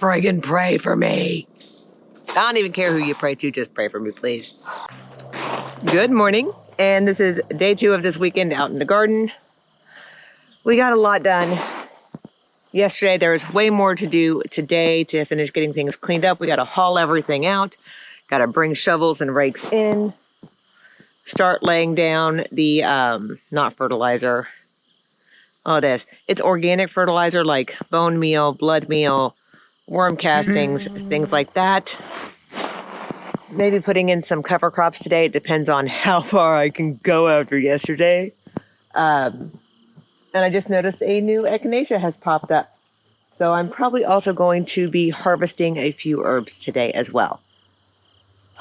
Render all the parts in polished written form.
friggin' pray for me. I don't even care who you pray to, just pray for me, please. Good morning, and this is day 2 of this weekend out in the garden. We got a lot done yesterday. There was way more to do today to finish getting things cleaned up. We got to haul everything out, got to bring shovels and rakes in, start laying down the, not fertilizer. Oh, it is. It's organic fertilizer like bone meal, blood meal, worm castings, things like that. Maybe putting in some cover crops today. It depends on how far I can go after yesterday. And I just noticed a new echinacea has popped up. So I'm probably also going to be harvesting a few herbs today as well.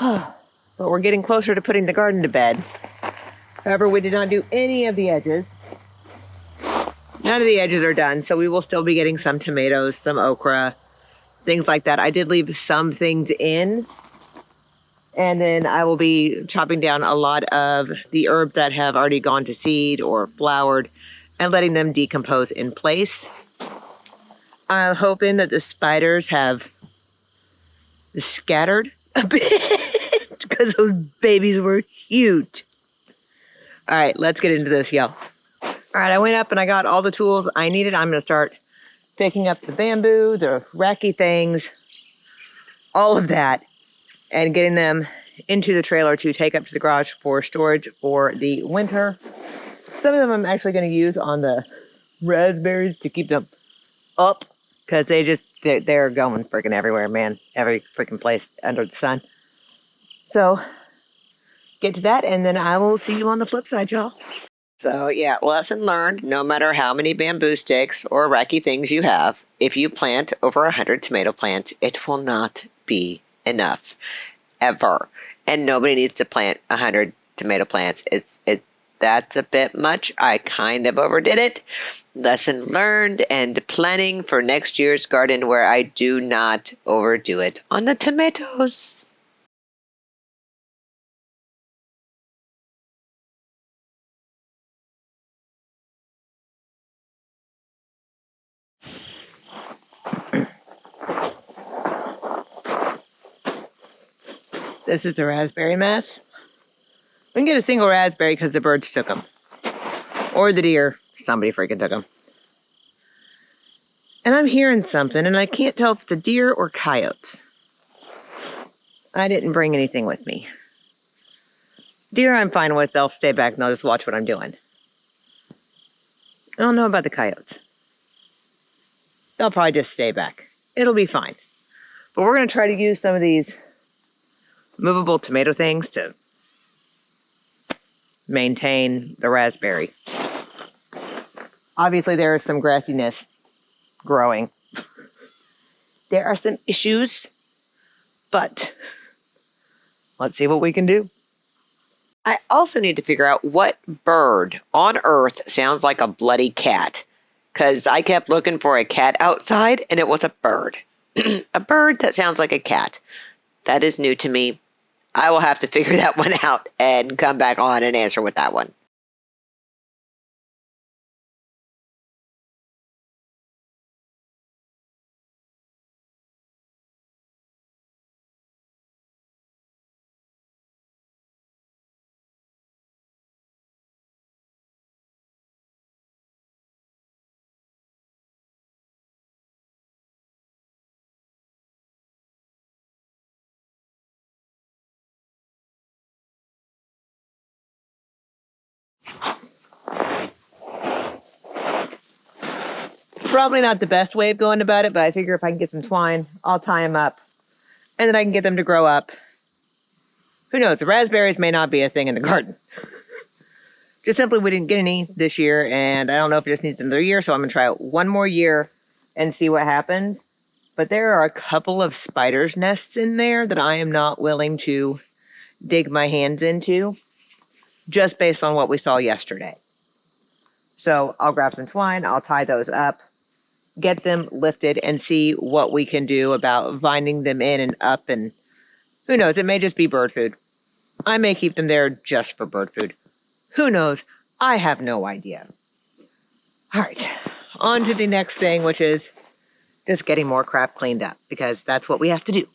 But we're getting closer to putting the garden to bed. However, we did not do any of the edges. None of the edges are done, so we will still be getting some tomatoes, some okra, things like that. I did leave some things in. And then I will be chopping down a lot of the herbs that have already gone to seed or flowered and letting them decompose in place. I'm hoping that the spiders have scattered a bit because those babies were huge. All right, let's get into this, y'all. All right, I went up and I got all the tools I needed. I'm going to start picking up the bamboo, the racky things, all of that, and getting them into the trailer to take up to the garage for storage for the winter. Some of them I'm actually going to use on the raspberries to keep them up because they're going freaking everywhere, man. Every freaking place under the sun. So get to that, and then I will see you on the flip side, y'all. So yeah, lesson learned, no matter how many bamboo sticks or racky things you have, if you plant over 100 tomato plants, it will not be enough. Ever. And nobody needs to plant 100 tomato plants. That's a bit much. I kind of overdid it. Lesson learned and planning for next year's garden where I do not overdo it on the tomatoes. This is a raspberry mess. We can get a single raspberry because the birds took them. Or the deer. Somebody freaking took them. And I'm hearing something, and I can't tell if it's a deer or coyotes. I didn't bring anything with me. Deer I'm fine with. They'll stay back and they'll just watch what I'm doing. I don't know about the coyotes. They'll probably just stay back. It'll be fine. But we're going to try to use some of these movable tomato things to maintain the raspberry. Obviously, there is some grassiness growing. There are some issues, but let's see what we can do. I also need to figure out what bird on earth sounds like a bloody cat, because I kept looking for a cat outside, and it was a bird. A bird that sounds like a cat. That is new to me. I will have to figure that one out and come back on and answer with that one. Probably not the best way of going about it, but I figure if I can get some twine, I'll tie them up. And then I can get them to grow up. Who knows? The raspberries may not be a thing in the garden. Just simply we didn't get any this year, and I don't know if it just needs another year, so I'm going to try it one more year and see what happens. But there are a couple of spiders' nests in there that I am not willing to dig my hands into, just based on what we saw yesterday. So I'll grab some twine, I'll tie those up, get them lifted, and see what we can do about vinding them in and up, and who knows, it may just be bird food. I may keep them there just for bird food. Who knows? I have no idea. All right, on to the next thing, which is Just getting more crap cleaned up because that's what we have to do.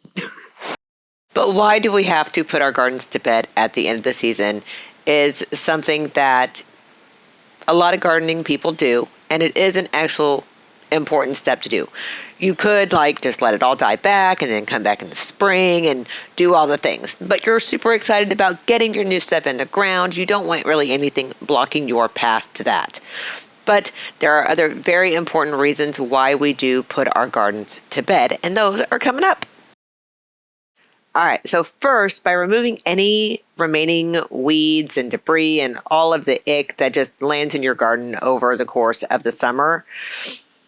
But why do we have to put our gardens to bed at the end of the season is something that a lot of gardening people do, and it is an actual important step to do. You could just let it all die back and then come back in the spring and do all the things. But you're super excited about getting your new stuff in the ground. You don't want really anything blocking your path to that. But there are other very important reasons why we do put our gardens to bed, and those are coming up. All right, so first, by removing any remaining weeds and debris and all of the ick that just lands in your garden over the course of the summer,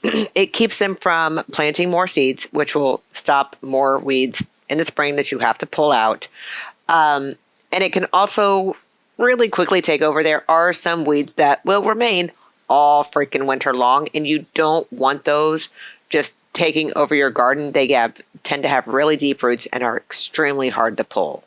it keeps them from planting more seeds, which will stop more weeds in the spring that you have to pull out. And it can also really quickly take over. There are some weeds that will remain all freaking winter long, and you don't want those just taking over your garden. They tend to have really deep roots and are extremely hard to pull.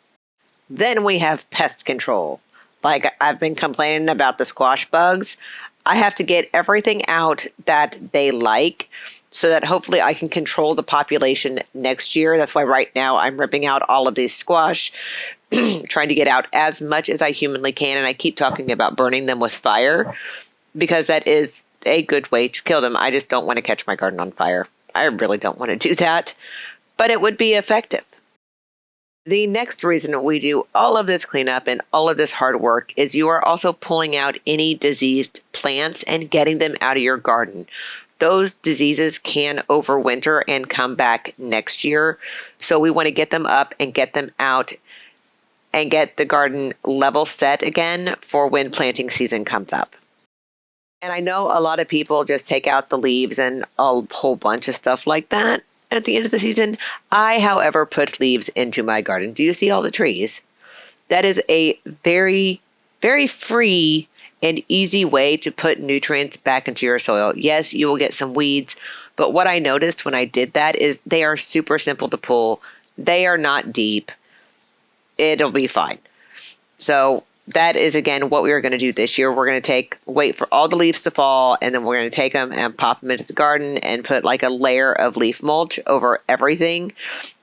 Then we have pest control. Like I've been complaining about the squash bugs. I have to get everything out that they like so that hopefully I can control the population next year. That's why right now I'm ripping out all of these squash, trying to get out as much as I humanly can. And I keep talking about burning them with fire because that is a good way to kill them. I just don't want to catch my garden on fire. I really don't want to do that, but it would be effective. The next reason we do all of this cleanup and all of this hard work is you are also pulling out any diseased plants and getting them out of your garden. Those diseases can overwinter and come back next year, so we want to get them up and get them out and get the garden level set again for when planting season comes up. And I know a lot of people just take out the leaves and a whole bunch of stuff like that at the end of the season. I, however, put leaves into my garden. Do you see all the trees? That is a very, very free and easy way to put nutrients back into your soil. Yes, you will get some weeds, but what I noticed when I did that is they are super simple to pull. They are not deep. It'll be fine. So that is, again, what we are going to do this year. We're going to wait for all the leaves to fall, and then we're going to take them and pop them into the garden and put a layer of leaf mulch over everything.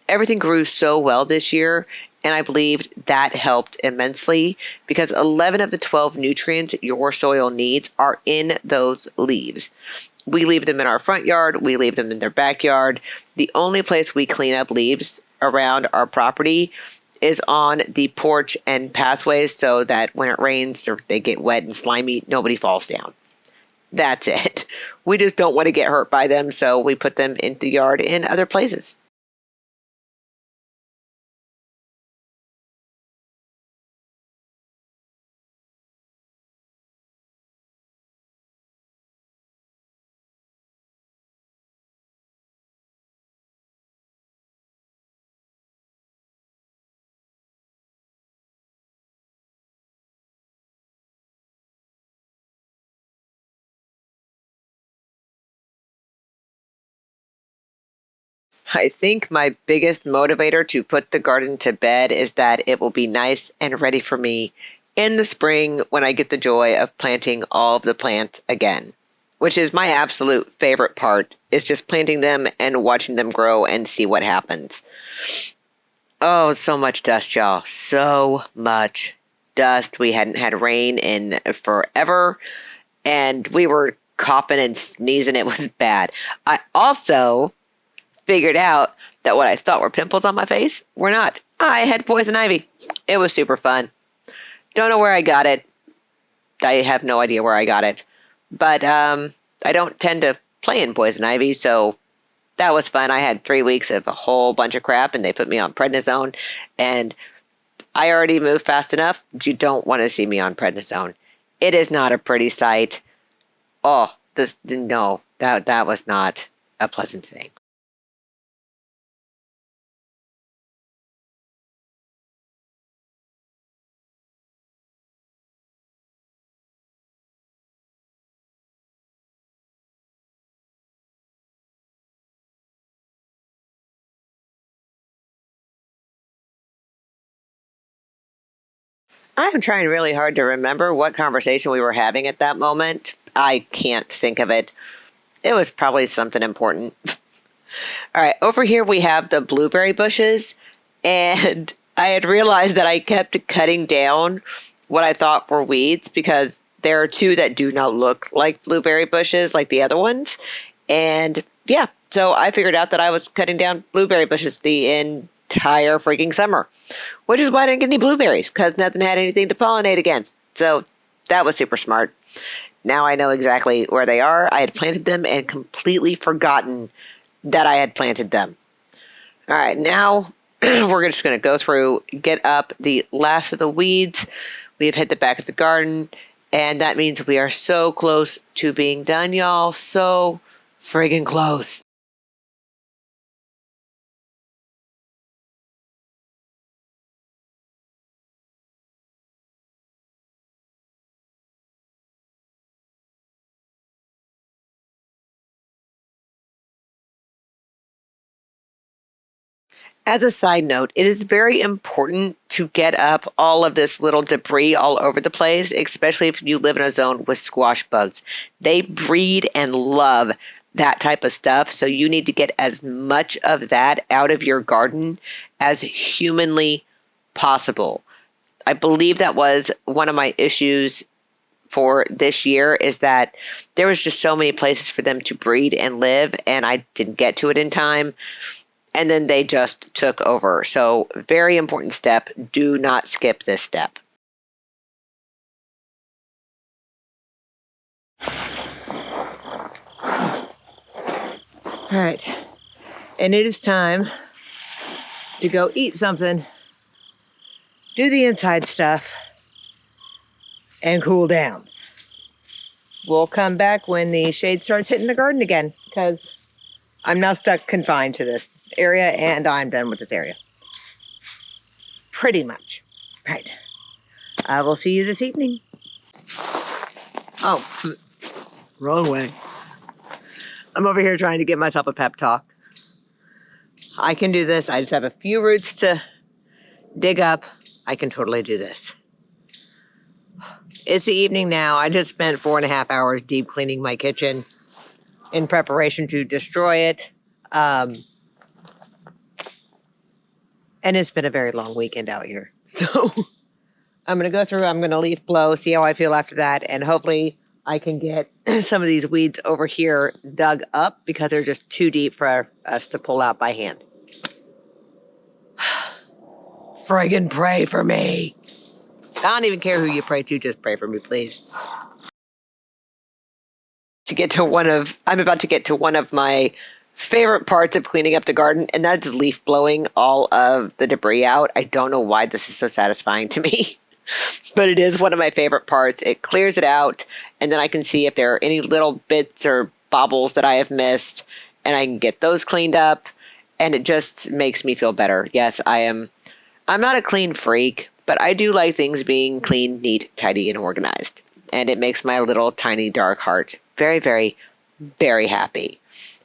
Everything grew so well this year, and I believed that helped immensely because 11 of the 12 nutrients your soil needs are in those leaves. We leave them in our front yard. We leave them in their backyard. The only place we clean up leaves around our property is on the porch and pathways so that when it rains or they get wet and slimy, nobody falls down. That's it. We just don't want to get hurt by them, so we put them in the yard in other places. I think my biggest motivator to put the garden to bed is that it will be nice and ready for me in the spring when I get the joy of planting all of the plants again, which is my absolute favorite part, is just planting them and watching them grow and see what happens. Oh, so much dust, y'all. So much dust. We hadn't had rain in forever, and we were coughing and sneezing. It was bad. I also figured out that what I thought were pimples on my face were not. I had poison ivy. It was super fun. Don't know where I got it. I have no idea where I got it. But I don't tend to play in poison ivy, so that was fun. I had 3 weeks of a whole bunch of crap, and they put me on prednisone, and I already moved fast enough. You don't want to see me on prednisone. It is not a pretty sight. Oh, no, that was not a pleasant thing. I'm trying really hard to remember what conversation we were having at that moment. I can't think of it. It was probably something important. All right, over here we have the blueberry bushes, and I had realized that I kept cutting down what I thought were weeds because there are two that do not look like blueberry bushes like the other ones. And yeah, so I figured out that I was cutting down blueberry bushes the entire freaking summer, which is why I didn't get any blueberries because nothing had anything to pollinate against. So that was super smart. Now I know exactly where they are. I had planted them and completely forgotten that I had planted them. All right, now we're just going to go through, get up the last of the weeds. We have hit the back of the garden, and that means we are so close to being done, y'all. So friggin' close. As a side note, it is very important to get up all of this little debris all over the place, especially if you live in a zone with squash bugs. They breed and love that type of stuff, so you need to get as much of that out of your garden as humanly possible. I believe that was one of my issues for this year is that there was just so many places for them to breed and live, and I didn't get to it in time. And then they just took over. So very important step. Do not skip this step. All right. And it is time to go eat something, do the inside stuff, and cool down. We'll come back when the shade starts hitting the garden again because I'm now stuck confined to this area and I'm done with this area. Pretty much. Right. I will see you this evening. Oh, wrong way. I'm over here trying to give myself a pep talk. I can do this. I just have a few roots to dig up. I can totally do this. It's the evening now. I just spent 4.5 hours deep cleaning my kitchen in preparation to destroy it. And it's been a very long weekend out here. So I'm going to go through, I'm going to leaf blow, see how I feel after that. And hopefully I can get some of these weeds over here dug up because they're just too deep for us to pull out by hand. Friggin' pray for me. I don't even care who you pray to, just pray for me, please. I'm about to get to one of my favorite parts of cleaning up the garden, and that's leaf blowing all of the debris out. I don't know why this is so satisfying to me, but it is one of my favorite parts. It clears it out, and then I can see if there are any little bits or bobbles that I have missed, and I can get those cleaned up, and it just makes me feel better. Yes, I'm not a clean freak, but I do like things being clean, neat, tidy, and organized. And it makes my little tiny dark heart very, very, very happy.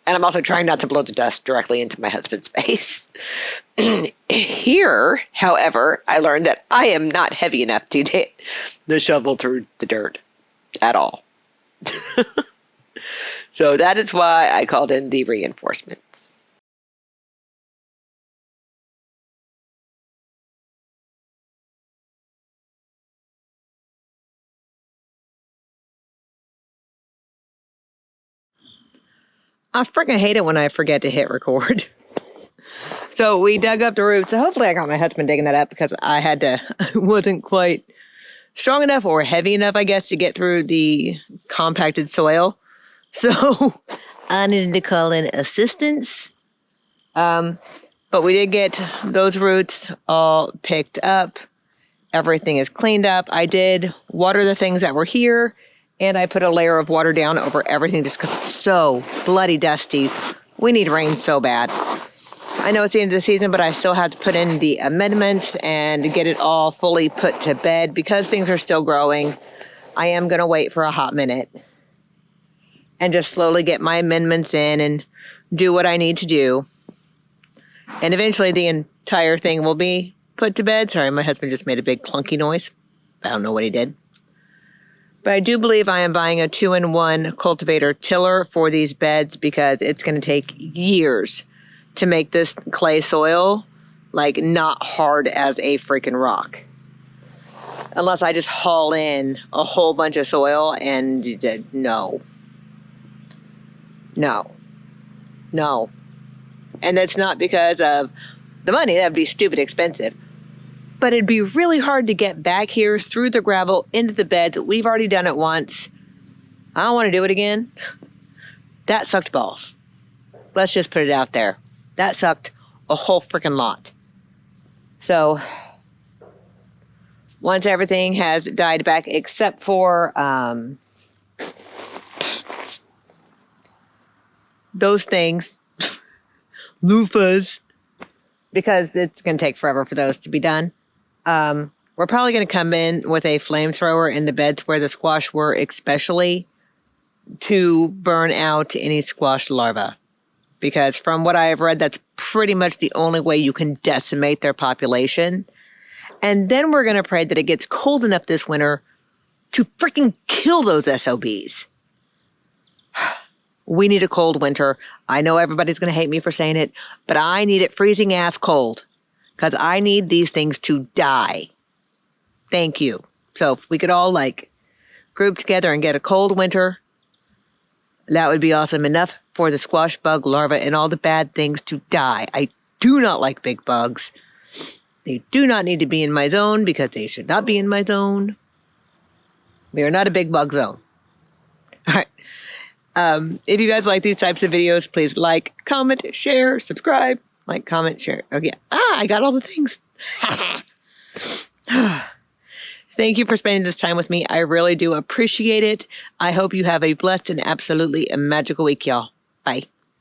And I'm also trying not to blow the dust directly into my husband's face. Here, however, I learned that I am not heavy enough to get the shovel through the dirt at all. So that is why I called in the reinforcements. I freaking hate it when I forget to hit record. So we dug up the roots. So hopefully I got my husband digging that up because I wasn't quite strong enough or heavy enough, I guess, to get through the compacted soil. So I needed to call in assistance. But we did get those roots all picked up. Everything is cleaned up. I did water the things that were here, and I put a layer of water down over everything just because it's so bloody dusty. We need rain so bad. I know it's the end of the season, but I still have to put in the amendments and get it all fully put to bed because things are still growing. I am going to wait for a hot minute and just slowly get my amendments in and do what I need to do. And eventually the entire thing will be put to bed. Sorry, my husband just made a big clunky noise. I don't know what he did. But I do believe I am buying a 2-in-1 cultivator tiller for these beds because it's going to take years to make this clay soil like not hard as a freaking rock. Unless I just haul in a whole bunch of soil and no. And that's not because of the money. That would be stupid expensive. But it'd be really hard to get back here through the gravel into the beds. We've already done it once. I don't want to do it again. That sucked balls. Let's just put it out there. That sucked a whole freaking lot. So once everything has died back, except for those things, loofahs, because it's going to take forever for those to be done. We're probably going to come in with a flamethrower in the beds where the squash were, especially to burn out any squash larvae. Because from what I have read, that's pretty much the only way you can decimate their population. And then we're going to pray that it gets cold enough this winter to freaking kill those SOBs. We need a cold winter. I know everybody's going to hate me for saying it, but I need it freezing ass cold because I need these things to die. Thank you. So if we could all like group together and get a cold winter, that would be awesome. Enough for the squash bug larvae and all the bad things to die. I do not like big bugs. They do not need to be in my zone because they should not be in my zone. We are not a big bug zone. All right. If you guys like these types of videos, please like, comment, share, subscribe. Like, comment, share. Oh, yeah. I got all the things. Thank you for spending this time with me. I really do appreciate it. I hope you have a blessed and absolutely magical week, y'all. Bye.